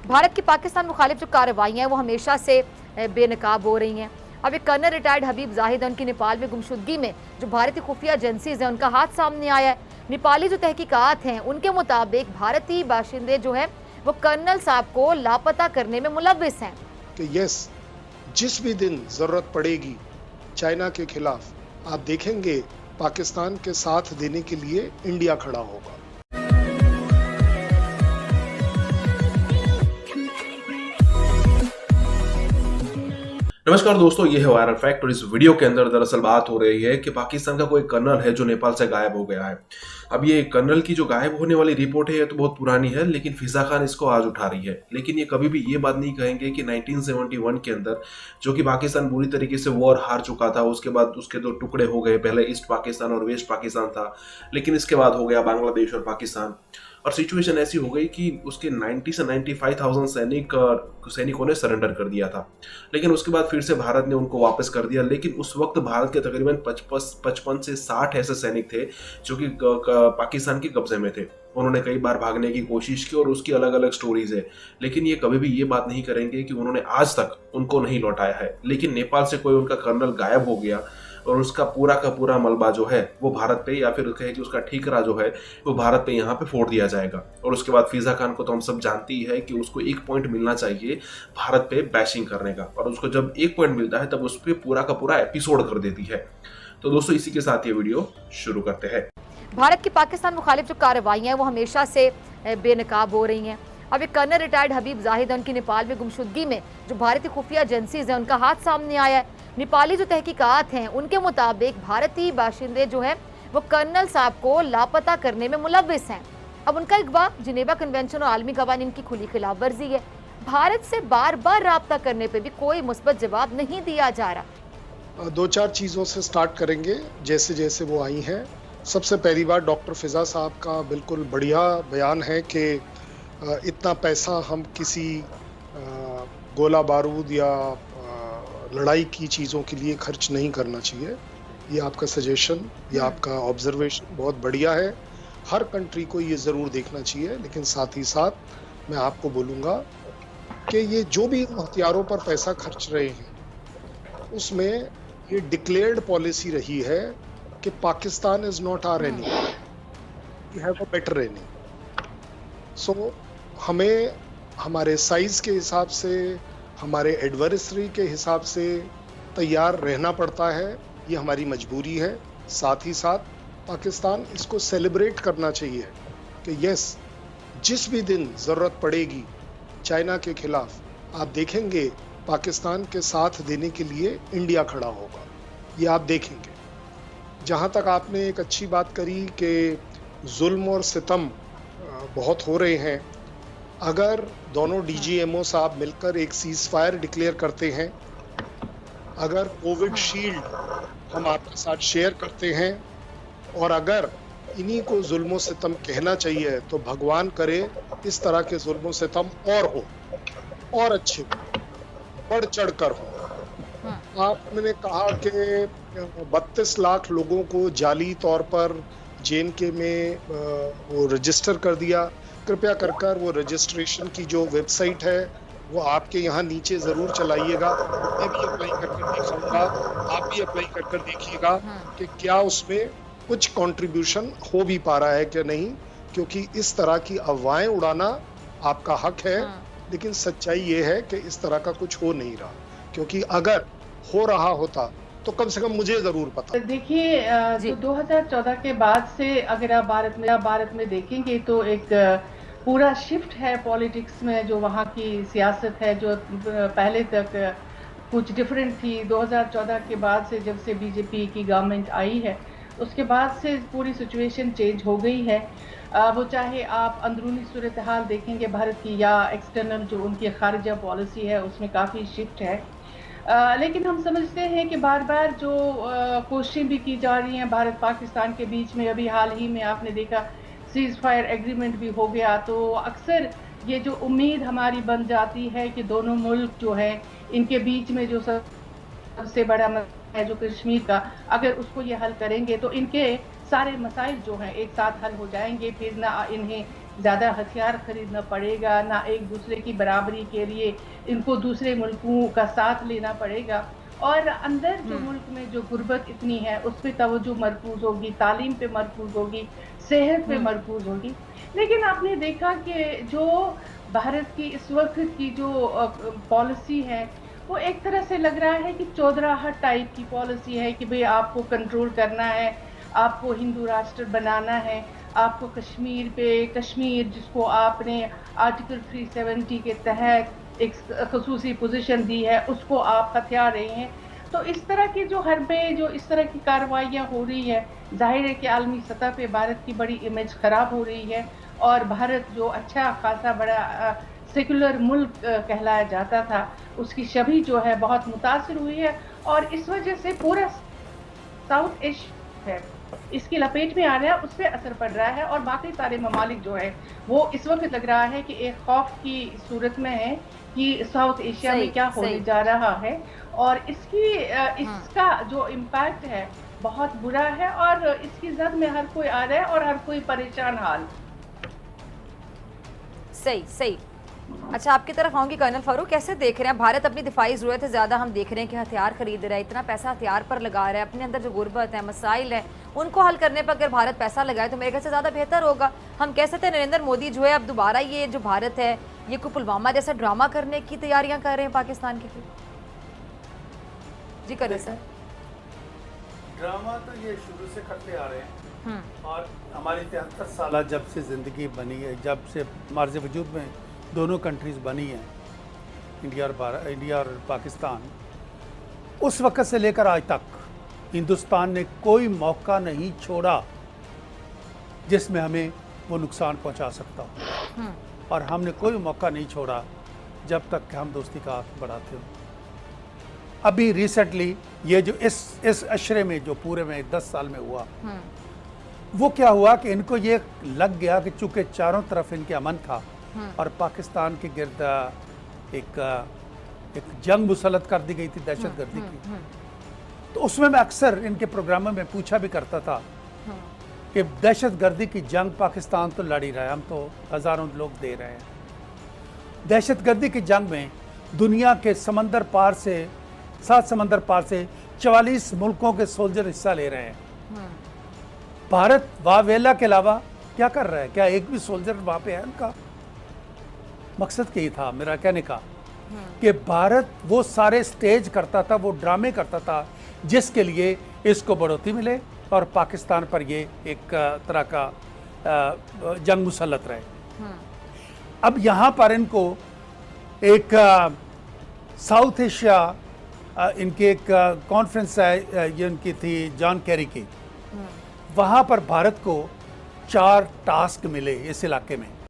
भारत की पाकिस्तान मुखालिफ जो कार्रवाइयाँ हैं वो हमेशा से बेनकाब हो रही हैं। अब एक कर्नल रिटायर्ड हबीब जाहिद उनकी नेपाल में गुमशुदगी में जो भारतीय खुफिया एजेंसीज हैं उनका हाथ सामने आया है। नेपाली जो तहकीकात हैं उनके मुताबिक भारतीय बाशिंदे जो हैं वो कर्नल साहब को लापता करने में मुलविस हैं। कि यस, जिस भी दिन जरूरत पड़ेगी चाइना के खिलाफ, आप देखेंगे पाकिस्तान के साथ देने के लिए इंडिया खड़ा होगा। नमस्कार दोस्तों, ये है वायरल फैक्ट और इस वीडियो के अंदर दरअसल बात हो रही है कि पाकिस्तान का कोई कर्नल है जो नेपाल से गायब हो गया है। अब ये कर्नल की जो गायब होने वाली रिपोर्ट है ये तो बहुत पुरानी है, लेकिन फिजा खान इसको आज उठा रही है। लेकिन ये कभी भी ये बात नहीं कहेंगे कि 1971 के अंदर जो कि पाकिस्तान बुरी तरीके से वॉर हार चुका था, उसके बाद उसके दो टुकड़े हो गए, पहले ईस्ट पाकिस्तान और वेस्ट पाकिस्तान था, लेकिन इसके बाद हो गया बांग्लादेश और पाकिस्तान। और सिचुएशन ऐसी हो गई कि उसके 90 से 95,000 सैनिकों ने सरेंडर कर दिया था, लेकिन उसके बाद फिर से भारत ने उनको वापस कर दिया। लेकिन उस वक्त भारत के तकरीबन 55 से 60 ऐसे सैनिक थे जो कि पाकिस्तान के कब्जे में थे। उन्होंने कई बार भागने की कोशिश की और उसकी अलग अलग स्टोरीज है, लेकिन ये कभी भी ये बात नहीं करेंगे कि उन्होंने आज तक उनको नहीं लौटाया है। लेकिन नेपाल से कोई उनका कर्नल गायब हो गया और उसका पूरा का पूरा मलबा जो है वो भारत पे, या फिर कहे कि उसका ठीकरा जो है वो भारत पे यहाँ पे फोड़ दिया जाएगा। और उसके बाद फिजा खान को तो हम सब जानते ही है कि उसको एक पॉइंट मिलना चाहिए भारत पे बैशिंग करने का, और उसको जब एक पॉइंट मिलता है तब उस पर पूरा का पूरा एपिसोड कर देती है। तो दोस्तों इसी के साथ ये वीडियो शुरू करते हैं। भारत की पाकिस्तान मुखालिफ जो कार्रवाइयाँ हैं वो हमेशा से बेनकाब हो रही हैं। अब एक कर्नल रिटायर्ड हबीब जाहिद उनकी नेपाल में गुमशुदगी में जो भारतीय खुफिया एजेंसीज हैं उनका हाथ सामने आया है। नेपाली जो तहकीकात हैं उनके मुताबिक भारतीय बाशिंदे जो हैं वो कर्नल साहब को लापता करने में मुलविस हैं। अब उनका अगवा जिनेवा कन्वेंशन और आलमी कवानीन की खुली खिलाफ वर्जी है। भारत से बार बार राब्ता करने पर भी कोई मुस्बत जवाब नहीं दिया जा रहा। दो चार चीज़ों से स्टार्ट करेंगे जैसे जैसे वो आई हैं। सबसे पहली बात, डॉक्टर फिजा साहब का बिल्कुल बढ़िया बयान है कि इतना पैसा हम किसी गोला बारूद या लड़ाई की चीज़ों के लिए खर्च नहीं करना चाहिए। ये आपका सजेशन, ये आपका ऑब्जर्वेशन बहुत बढ़िया है। हर कंट्री को ये ज़रूर देखना चाहिए, लेकिन साथ ही साथ मैं आपको बोलूँगा कि ये जो भी हथियारों पर पैसा खर्च रहे हैं उसमें ये डिक्लेयर्ड पॉलिसी रही है कि Pakistan is not our enemy, we have a better enemy. So हमें हमारे साइज़ के हिसाब से, हमारे एडवर्सरी के हिसाब से तैयार रहना पड़ता है। ये हमारी मजबूरी है। साथ ही साथ पाकिस्तान इसको सेलिब्रेट करना चाहिए कि यस, जिस भी दिन ज़रूरत पड़ेगी चाइना के खिलाफ, आप देखेंगे पाकिस्तान के साथ देने के लिए इंडिया खड़ा होगा। ये आप देखेंगे। जहाँ तक आपने एक अच्छी बात करी कि जुल्म और सितम बहुत हो रहे हैं, अगर दोनों डीजीएमओ साहब मिलकर एक सीज फायर डिक्लेयर करते हैं, अगर कोविड शील्ड हम आपके साथ शेयर करते हैं, और अगर इन्हीं को जुल्म सितम कहना चाहिए, तो भगवान करे इस तरह के जुल्म सितम और हो, और अच्छे बढ़ चढ़ कर हो। आपने कहा कि 32 लाख लोगों को जाली तौर पर जेएनके में वो रजिस्टर कर दिया। कृपया कर वो रजिस्ट्रेशन की जो वेबसाइट है वो आपके यहाँ नीचे ज़रूर चलाइएगा। मैं भी अप्लाई कर देखूँगा, आप भी अप्लाई कर देखिएगा कि क्या उसमें कुछ कंट्रीब्यूशन हो भी पा रहा है कि नहीं, क्योंकि इस तरह की अफवाहें उड़ाना आपका हक है, लेकिन सच्चाई ये है कि इस तरह का कुछ हो नहीं रहा। क्योंकि अगर हो रहा होता तो कम से कम मुझे जरूर पता। देखिए, तो 2014 के बाद से अगर आप भारत में देखेंगे तो एक पूरा शिफ्ट है पॉलिटिक्स में। जो वहाँ की सियासत है जो पहले तक कुछ डिफरेंट थी, 2014 के बाद से जब से बीजेपी की गवर्नमेंट आई है उसके बाद से पूरी सिचुएशन चेंज हो गई है। वो चाहे आप अंदरूनी सूरत हाल देखेंगे भारत की या एक्सटर्नल जो उनकी खारजा पॉलिसी है उसमें काफ़ी शिफ्ट है। लेकिन हम समझते हैं कि बार बार जो कोशिशें भी की जा रही हैं भारत पाकिस्तान के बीच में, अभी हाल ही में आपने देखा सीज फायर एग्रीमेंट भी हो गया, तो अक्सर ये जो उम्मीद हमारी बन जाती है कि दोनों मुल्क जो है इनके बीच में जो सबसे बड़ा मसला है जो कश्मीर का, अगर उसको ये हल करेंगे तो इनके सारे मसाइल जो हैं एक साथ हल हो जाएंगे, फिर ना इन्हें ज़्यादा हथियार खरीदना पड़ेगा, ना एक दूसरे की बराबरी के लिए इनको दूसरे मुल्कों का साथ लेना पड़ेगा। और अंदर जो मुल्क में जो गुर्बत इतनी है उस पर तवज्जो मरकूज होगी, तालीम पे मरकूज होगी, सेहत पे मरकूज होगी। लेकिन आपने देखा कि जो भारत की इस वक्त की जो पॉलिसी है वो एक तरह से लग रहा है कि चौधराहट टाइप की पॉलिसी है कि भाई आपको कंट्रोल करना है, आपको हिंदू राष्ट्र बनाना है, आपको कश्मीर जिसको आपने आर्टिकल 370 के तहत एक खसूसी पोजीशन दी है उसको आप हथिया रहे हैं। तो इस तरह की जो हर में जो इस तरह की कार्रवाइयाँ हो रही है, जाहिर है कि आलमी सतह पे भारत की बड़ी इमेज खराब हो रही है और भारत जो अच्छा खासा बड़ा सेकुलर मुल्क कहलाया जाता था उसकी छवि जो है बहुत मुतासिर हुई है और इस वजह से पूरा साउथ एशिया है इसकी लपेट में आ रहा है, उस पर असर पड़ रहा है और बाकी सारे ममालिक जो है वो इस वक्त लग रहा है कि एक खौफ की सूरत में है कि साउथ एशिया में क्या होने जा रहा है और इसका जो इम्पैक्ट है बहुत बुरा है और इसकी जद में हर कोई आ रहा है और हर कोई परेशान हाल। सही। अच्छा, आपकी तरफ आऊंगी कर्नल फारूक, कैसे देख रहे हैं भारत अपनी दिफाई ज़रूरत है ज़्यादा हम देख रहे हैं कि हथियार खरीद रहा है, इतना पैसा हथियार पर लगा रहा है, अपने अंदर जो गुर्बत है, मसाइल है, उनको हल करने पर अगर भारत पैसा लगाए तो मेरे ख्याल से ज़्यादा बेहतर होगा। हम कह सकते हैं नरेंद्र मोदी जो है अब दोबारा ये जो भारत है ये कोई पुलवामा जैसा ड्रामा करने की तैयारियां कर रहे हैं पाकिस्तान के लिए। जी करिए सर। ड्रामा तो ये शुरू से करते आ रहे हैं और हमारी 73 साल जब से ज़िंदगी बनी है, जब से मार्ज़ वजूद में दोनों कंट्रीज़ बनी हैं, इंडिया और पाकिस्तान, उस वक़्त से लेकर आज तक हिंदुस्तान ने कोई मौका नहीं छोड़ा जिसमें हमें वो नुकसान पहुंचा सकता हो और हमने कोई मौका नहीं छोड़ा जब तक कि हम दोस्ती का हाथ बढ़ाते हो। अभी रिसेंटली ये जो इस अशरे में जो पूरे में 10 साल में हुआ वो क्या हुआ कि इनको ये लग गया कि चूंकि चारों तरफ इनके अमन था और पाकिस्तान के गिर्द एक जंग मुसल्लत कर दी गई थी दहशतगर्दी की, तो उसमें मैं अक्सर इनके प्रोग्रामों में पूछा भी करता था कि दहशतगर्दी की जंग पाकिस्तान तो लड़ ही रहा है, हम तो हज़ारों लोग दे रहे हैं। दहशतगर्दी की जंग में दुनिया के समंदर पार से 7 समंदर पार से 44 मुल्कों के सोल्जर हिस्सा ले रहे हैं। भारत वावेला के अलावा क्या कर रहा है? क्या एक भी सोल्जर वहाँ पे है उनका? मकसद यही था मेरा कहने का कि भारत वो सारे स्टेज करता था, वो ड्रामे करता था जिसके लिए इसको बढ़ोतरी मिले और पाकिस्तान पर ये एक तरह का जंग मुसल्लत रहे। अब यहाँ पर इनको एक साउथ एशिया इनकी एक कॉन्फ्रेंस है, ये उनकी थी जॉन कैरी की, वहाँ पर भारत को 4 टास्क मिले इस इलाके में।